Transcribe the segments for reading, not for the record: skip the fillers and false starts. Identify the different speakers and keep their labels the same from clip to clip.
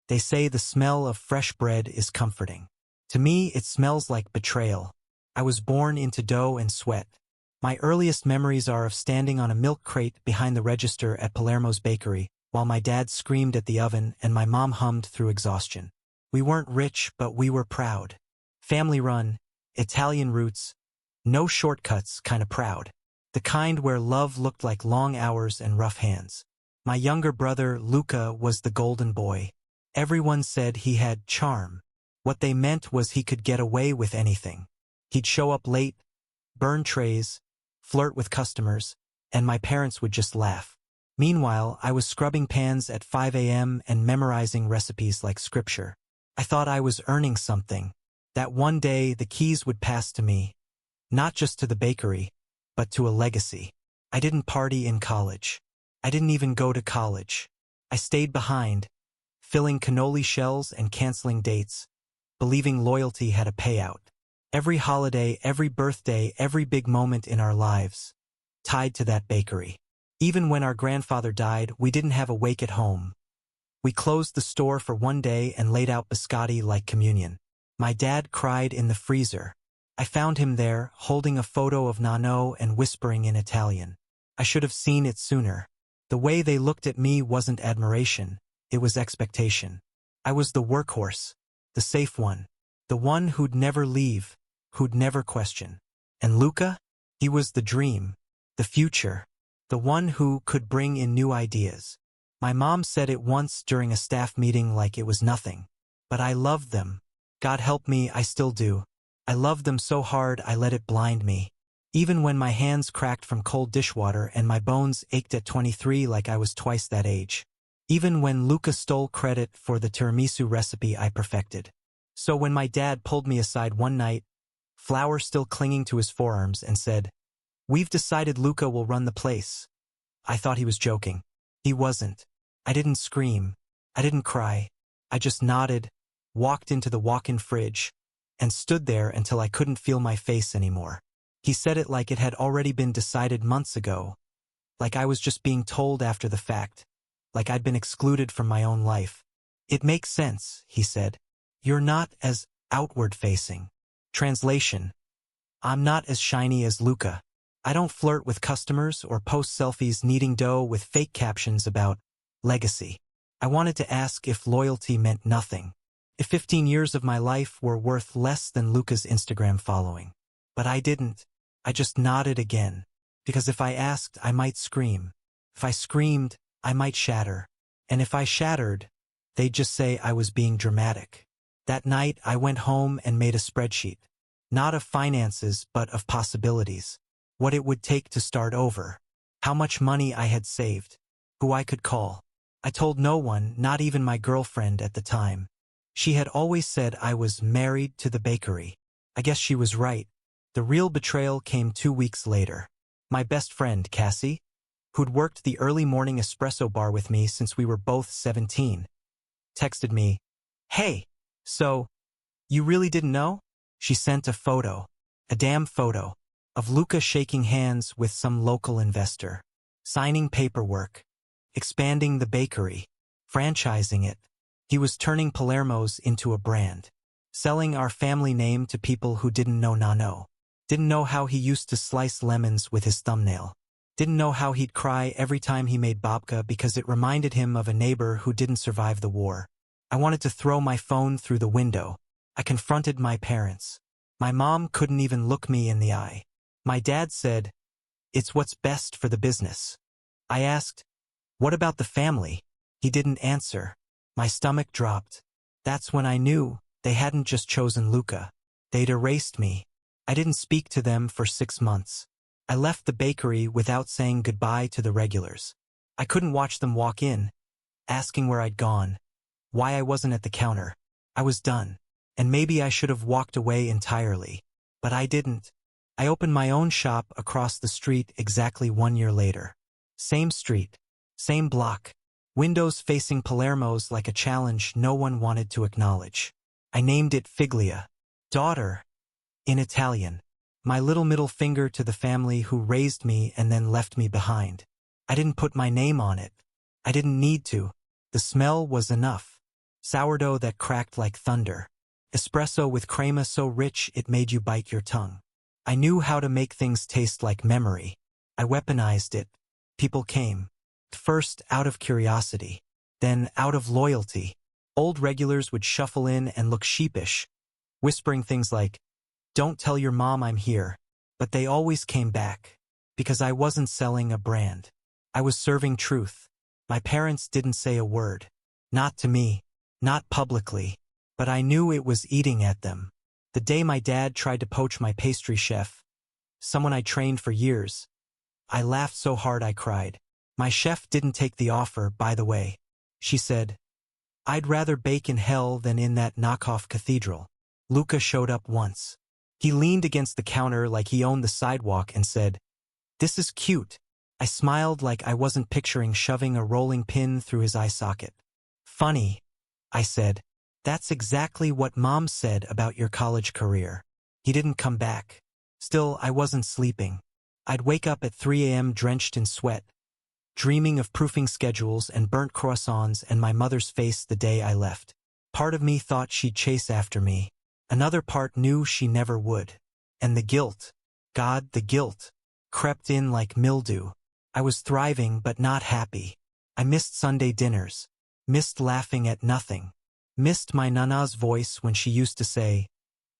Speaker 1: They say the smell of fresh bread is comforting. To me, it smells like betrayal. I was born into dough and sweat. My earliest memories are of standing on a milk crate behind the register at Palermo's bakery, while my dad screamed at the oven and my mom hummed through exhaustion. We weren't rich, but we were proud. Family-run, Italian roots, no shortcuts kinda proud. The kind where love looked like long hours and rough hands. My younger brother, Luca, was the golden boy. Everyone said he had charm. What they meant was he could get away with anything. He'd show up late, burn trays, flirt with customers, and my parents would just laugh. Meanwhile, I was scrubbing pans at 5 a.m. and memorizing recipes like scripture. I thought I was earning something. That one day the keys would pass to me. Not just to the bakery, but to a legacy. I didn't party in college. I didn't even go to college. I stayed behind, filling cannoli shells and canceling dates, believing loyalty had a payout. Every holiday, every birthday, every big moment in our lives, tied to that bakery. Even when our grandfather died, we didn't have a wake at home. We closed the store for one day and laid out biscotti like communion. My dad cried in the freezer. I found him there, holding a photo of Nonno and whispering in Italian. I should have seen it sooner. The way they looked at me wasn't admiration, it was expectation. I was the workhorse, the safe one, the one who'd never leave, who'd never question. And Luca? He was the dream, the future, the one who could bring in new ideas. My mom said it once during a staff meeting like it was nothing. But I loved them. God help me, I still do. I loved them so hard I let it blind me. Even when my hands cracked from cold dishwater and my bones ached at 23 like I was twice that age. Even when Luca stole credit for the tiramisu recipe I perfected. So when my dad pulled me aside one night, flour still clinging to his forearms, and said, "We've decided Luca will run the place," I thought he was joking. He wasn't. I didn't scream. I didn't cry. I just nodded, walked into the walk-in fridge, and stood there until I couldn't feel my face anymore. He said it like it had already been decided months ago, like I was just being told after the fact, like I'd been excluded from my own life. "It makes sense," he said. "You're not as outward-facing." Translation: I'm not as shiny as Luca. I don't flirt with customers or post selfies kneading dough with fake captions about legacy. I wanted to ask if loyalty meant nothing, if 15 years of my life were worth less than Luca's Instagram following. But I didn't. I just nodded again, because if I asked, I might scream. If I screamed, I might shatter. And if I shattered, they'd just say I was being dramatic. That night, I went home and made a spreadsheet. Not of finances, but of possibilities. What it would take to start over. How much money I had saved. Who I could call. I told no one, not even my girlfriend at the time. She had always said I was married to the bakery. I guess she was right. The real betrayal came 2 weeks later. My best friend, Cassie, who'd worked the early morning espresso bar with me since we were both 17, texted me, "Hey, so, you really didn't know?" She sent a photo, a damn photo, of Luca shaking hands with some local investor, signing paperwork, expanding the bakery, franchising it. He was turning Palermo's into a brand, selling our family name to people who didn't know Nonno, didn't know how he used to slice lemons with his thumbnail, didn't know how he'd cry every time he made babka because it reminded him of a neighbor who didn't survive the war. I wanted to throw my phone through the window. I confronted my parents. My mom couldn't even look me in the eye. My dad said, "It's what's best for the business." I asked, "What about the family?" He didn't answer. My stomach dropped. That's when I knew they hadn't just chosen Luca. They'd erased me. I didn't speak to them for 6 months. I left the bakery without saying goodbye to the regulars. I couldn't watch them walk in, asking where I'd gone, why I wasn't at the counter. I was done. And maybe I should have walked away entirely. But I didn't. I opened my own shop across the street exactly 1 year later. Same street, same block, windows facing Palermo's like a challenge no one wanted to acknowledge. I named it Figlia, daughter, in Italian. My little middle finger to the family who raised me and then left me behind. I didn't put my name on it. I didn't need to. The smell was enough. sourdough that cracked like thunder, espresso with crema so rich it made you bite your tongue. I knew how to make things taste like memory. I weaponized it. People came. First out of curiosity, then out of loyalty. Old regulars would shuffle in and look sheepish, whispering things like, "Don't tell your mom I'm here." But they always came back, because I wasn't selling a brand. I was serving truth. My parents didn't say a word. Not to me, not publicly, but I knew it was eating at them. The day my dad tried to poach my pastry chef, someone I trained for years, I laughed so hard I cried. My chef didn't take the offer, by the way. She said, "I'd rather bake in hell than in that knockoff cathedral." Luca showed up once. He leaned against the counter like he owned the sidewalk and said, "This is cute." I smiled like I wasn't picturing shoving a rolling pin through his eye socket. "Funny," I said. "That's exactly what Mom said about your college career." He didn't come back. Still, I wasn't sleeping. I'd wake up at 3 a.m. drenched in sweat, dreaming of proofing schedules and burnt croissants and my mother's face the day I left. Part of me thought she'd chase after me. Another part knew she never would. And the guilt, God, the guilt, crept in like mildew. I was thriving but not happy. I missed Sunday dinners, missed laughing at nothing, missed my Nana's voice when she used to say,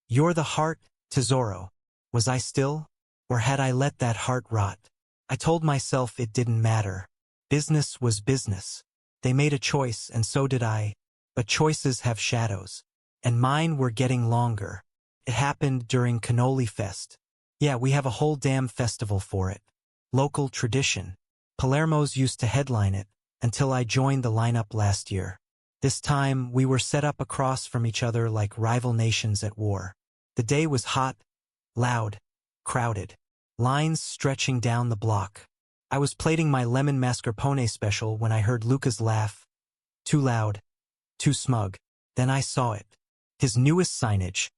Speaker 1: "You're the heart, Tesoro." Was I still? Or had I let that heart rot? I told myself it didn't matter. Business was business. They made a choice and so did I. But choices have shadows. And mine were getting longer. It happened during Cannoli Fest. Yeah, we have a whole damn festival for it. Local tradition. Palermo's used to headline it, until I joined the lineup last year. This time, we were set up across from each other like rival nations at war. The day was hot, loud, crowded. Lines stretching down the block. I was plating my lemon mascarpone special when I heard Luca's laugh. Too loud, too smug. Then I saw it. His newest signage.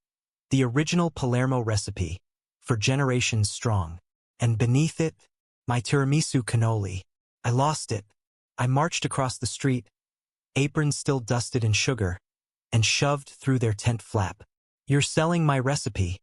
Speaker 1: The original Palermo recipe, for generations strong. And beneath it, my tiramisu cannoli. I lost it. I marched across the street, aprons still dusted in sugar, and shoved through their tent flap. "You're selling my recipe,"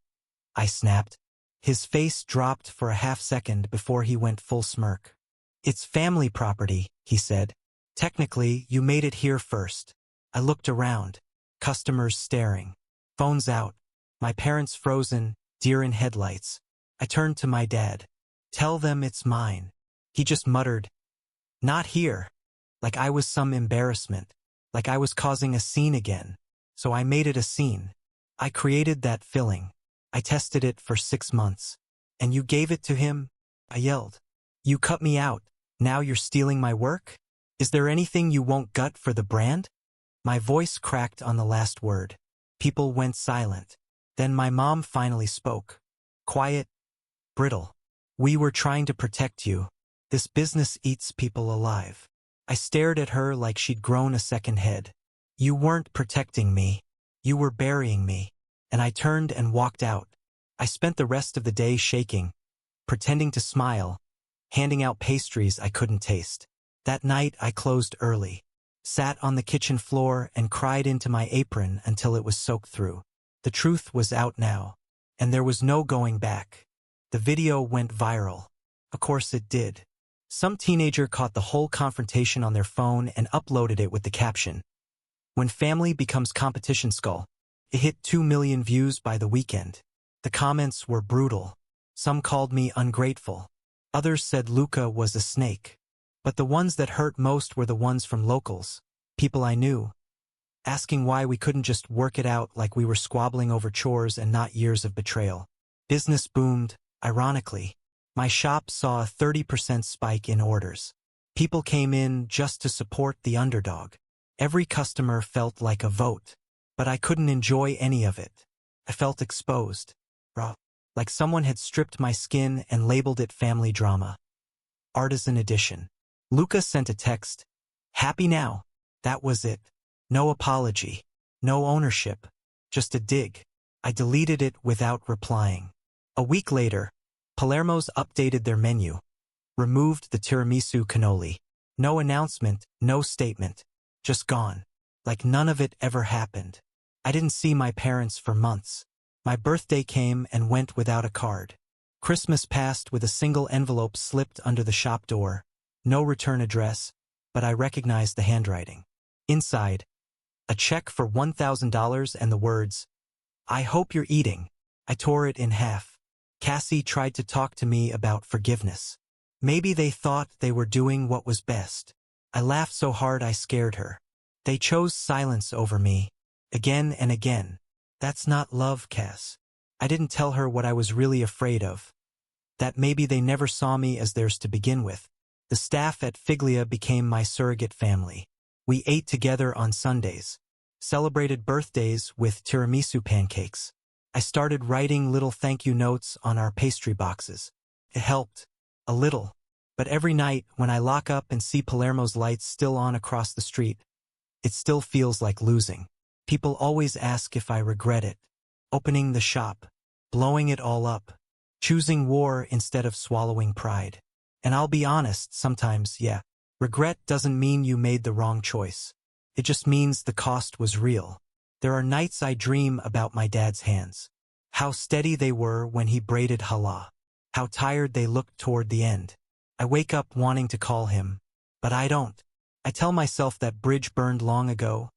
Speaker 1: I snapped. His face dropped for a half second before he went full smirk. "It's family property," he said. "Technically, you made it here first." I looked around. Customers staring. Phones out. My parents frozen, deer in headlights. I turned to my dad. "Tell them it's mine." He just muttered, "Not here." Like I was some embarrassment. Like I was causing a scene again. So I made it a scene. I created that filling. I tested it for 6 months. "And you gave it to him?" I yelled. "You cut me out. Now you're stealing my work? Is there anything you won't gut for the brand?" My voice cracked on the last word. People went silent. Then my mom finally spoke. Quiet, brittle. "We were trying to protect you. This business eats people alive." I stared at her like she'd grown a second head. "You weren't protecting me. You were burying me." And I turned and walked out. I spent the rest of the day shaking, pretending to smile, handing out pastries I couldn't taste. That night I closed early, sat on the kitchen floor and cried into my apron until it was soaked through. The truth was out now, and there was no going back. The video went viral. Of course it did. Some teenager caught the whole confrontation on their phone and uploaded it with the caption, "When family becomes competition skull." It hit 2 million views by the weekend. The comments were brutal. Some called me ungrateful. Others said Luca was a snake. But the ones that hurt most were the ones from locals, people I knew, asking why we couldn't just work it out like we were squabbling over chores and not years of betrayal. Business boomed, ironically. My shop saw a 30% spike in orders. People came in just to support the underdog. Every customer felt like a vote. But I couldn't enjoy any of it. I felt exposed, raw, like someone had stripped my skin and labeled it family drama. Artisan edition. Luca sent a text. "Happy now." That was it. No apology. No ownership. Just a dig. I deleted it without replying. A week later, Palermo's updated their menu. Removed the tiramisu cannoli. No announcement, no statement. Just gone. like none of it ever happened. I didn't see my parents for months. My birthday came and went without a card. Christmas passed with a single envelope slipped under the shop door. No return address, but I recognized the handwriting. Inside, a check for $1,000 and the words, "I hope you're eating." I tore it in half. Cassie tried to talk to me about forgiveness. Maybe they thought they were doing what was best. I laughed so hard I scared her. They chose silence over me, again and again. That's not love, Cass. I didn't tell her what I was really afraid of. That maybe they never saw me as theirs to begin with. The staff at Figlia became my surrogate family. We ate together on Sundays, celebrated birthdays with tiramisu pancakes. I started writing little thank you notes on our pastry boxes. It helped, a little. But every night, when I lock up and see Palermo's lights still on across the street, it still feels like losing. People always ask if I regret it. Opening the shop, blowing it all up, choosing war instead of swallowing pride. And I'll be honest, sometimes, yeah, regret doesn't mean you made the wrong choice. It just means the cost was real. There are nights I dream about my dad's hands. How steady they were when he braided challah. How tired they looked toward the end. I wake up wanting to call him, but I don't. I tell myself that bridge burned long ago,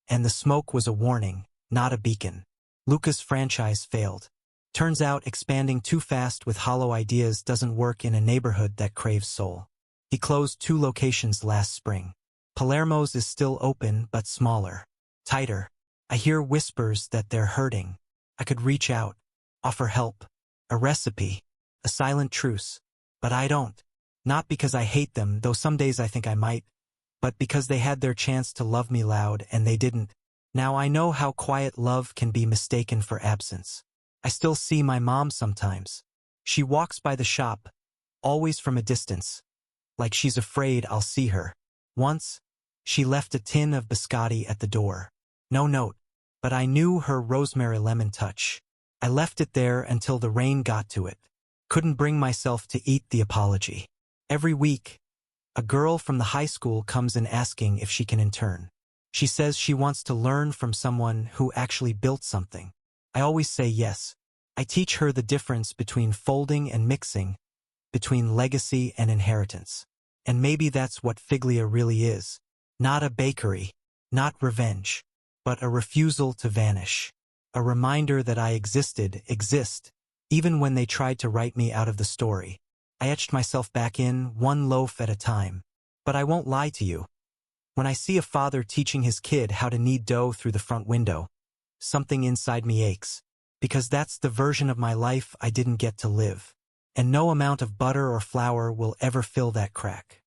Speaker 1: and the smoke was a warning, not a beacon. Luca's franchise failed. Turns out expanding too fast with hollow ideas doesn't work in a neighborhood that craves soul. He closed 2 locations last spring. Palermo's is still open, but smaller, tighter. I hear whispers that they're hurting. I could reach out, offer help, a recipe, a silent truce. But I don't. Not because I hate them, though some days I think I might, but because they had their chance to love me loud and they didn't. Now I know how quiet love can be mistaken for absence. I still see my mom sometimes. She walks by the shop, always from a distance, like she's afraid I'll see her. Once, she left a tin of biscotti at the door. No note, but I knew her rosemary lemon touch. I left it there until the rain got to it. Couldn't bring myself to eat the apology. Every week, a girl from the high school comes in asking if she can intern. She says she wants to learn from someone who actually built something. I always say yes. I teach her the difference between folding and mixing, between legacy and inheritance. And maybe that's what Figlia really is. Not a bakery, not revenge, but a refusal to vanish. A reminder that I exist, even when they tried to write me out of the story. I etched myself back in, one loaf at a time. But I won't lie to you. When I see a father teaching his kid how to knead dough through the front window, something inside me aches. Because that's the version of my life I didn't get to live. And no amount of butter or flour will ever fill that crack.